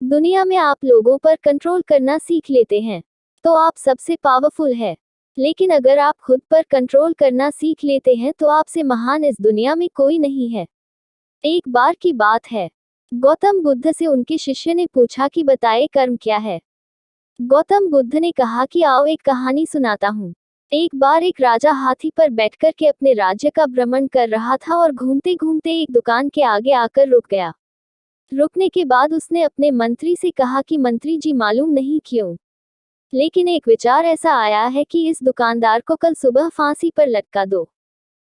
दुनिया में आप लोगों पर कंट्रोल करना सीख लेते हैं तो आप सबसे पावरफुल है। लेकिन अगर आप खुद पर कंट्रोल करना सीख लेते हैं तो आपसे महान इस दुनिया में कोई नहीं है। एक बार की बात है, गौतम बुद्ध से उनके शिष्य ने पूछा कि बताए कर्म क्या है। गौतम बुद्ध ने कहा कि आओ एक कहानी सुनाता हूँ। एक बार एक राजा हाथी पर बैठकर के अपने राज्य का भ्रमण कर रहा था और घूमते घूमते एक दुकान के आगे आकर रुक गया। रुकने के बाद उसने अपने मंत्री से कहा कि मंत्री जी मालूम नहीं क्यों, लेकिन एक विचार ऐसा आया है कि इस दुकानदार को कल सुबह फांसी पर लटका दो।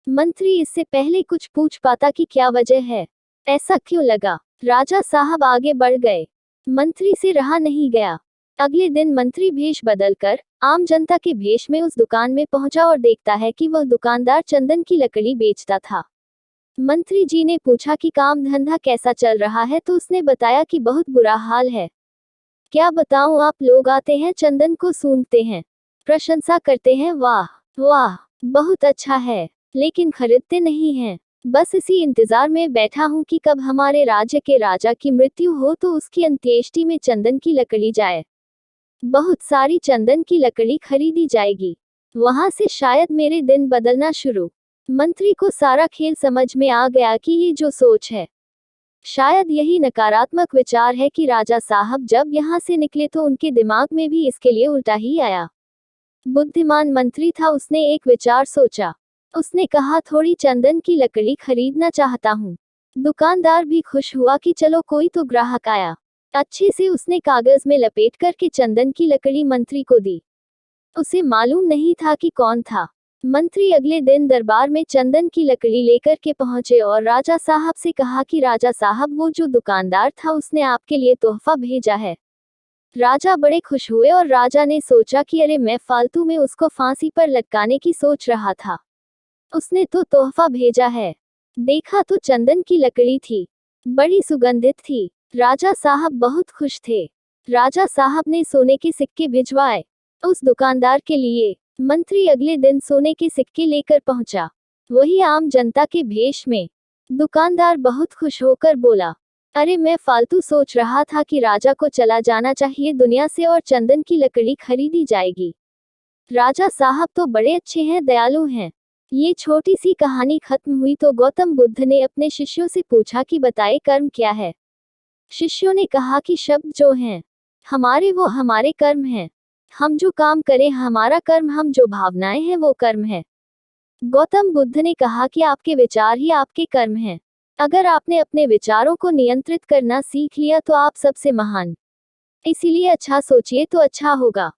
मंत्री इससे पहले कुछ पूछ पाता कि क्या वजह है, ऐसा क्यों लगा। राजा साहब आगे बढ़ गए। मंत्री से रहा नहीं गया। अगले दिन मंत्री भेष बदलकर आम जनता के भेष में उस दुकान में पहुंचा और देखता है कि वह दुकानदार चंदन की लकड़ी बेचता था। मंत्री जी ने पूछा कि काम धंधा कैसा चल रहा है तो उसने बताया कि बहुत बुरा हाल है। क्या बताऊं, आप लोग आते हैं, चंदन को सूंघते हैं, प्रशंसा करते हैं, वाह वाह बहुत अच्छा है, लेकिन खरीदते नहीं हैं। बस इसी इंतजार में बैठा हूं कि कब हमारे राज्य के राजा की मृत्यु हो तो उसकी अंत्येष्टि में चंदन की लकड़ी जाए। बहुत सारी चंदन की लकड़ी खरीदी जाएगी, वहां से शायद मेरे दिन बदलना शुरू। मंत्री को सारा खेल समझ में आ गया कि ये जो सोच है, शायद यही नकारात्मक विचार है कि राजा साहब जब यहाँ से निकले तो उनके दिमाग में भी इसके लिए उल्टा ही आया। बुद्धिमान मंत्री था, उसने एक विचार सोचा। उसने कहा थोड़ी चंदन की लकड़ी खरीदना चाहता हूँ। दुकानदार भी खुश हुआ कि चलो कोई तो ग्राहक आया। अच्छे से उसने कागज में लपेट करके चंदन की लकड़ी मंत्री को दी। उसे मालूम नहीं था कि कौन था। मंत्री अगले दिन दरबार में चंदन की लकड़ी लेकर के पहुंचे और राजा साहब से कहा कि राजा साहब, वो जो दुकानदार था उसने आपके लिए तोहफा भेजा है। राजा बड़े खुश हुए और राजा ने सोचा कि अरे, मैं फालतू में उसको फांसी पर लटकाने की सोच रहा था, उसने तो तोहफा भेजा है। देखा तो चंदन की लकड़ी थी, बड़ी सुगंधित थी। राजा साहब बहुत खुश थे। राजा साहब ने सोने के सिक्के भिजवाए उस दुकानदार के लिए। मंत्री अगले दिन सोने के सिक्के लेकर पहुंचा, वही आम जनता के भेष में। दुकानदार बहुत खुश होकर बोला, अरे, मैं फालतू सोच रहा था कि राजा को चला जाना चाहिए दुनिया से और चंदन की लकड़ी खरीदी जाएगी। राजा साहब तो बड़े अच्छे हैं, दयालु हैं। ये छोटी सी कहानी खत्म हुई तो गौतम बुद्ध ने अपने शिष्यों से पूछा कि बताए कर्म क्या है। शिष्यों ने कहा कि शब्द जो हैं हमारे, वो हमारे कर्म हैं। हम जो काम करें हमारा कर्म, हम जो भावनाएं हैं वो कर्म है। गौतम बुद्ध ने कहा कि आपके विचार ही आपके कर्म हैं। अगर आपने अपने विचारों को नियंत्रित करना सीख लिया तो आप सबसे महान। इसीलिए अच्छा सोचिए तो अच्छा होगा।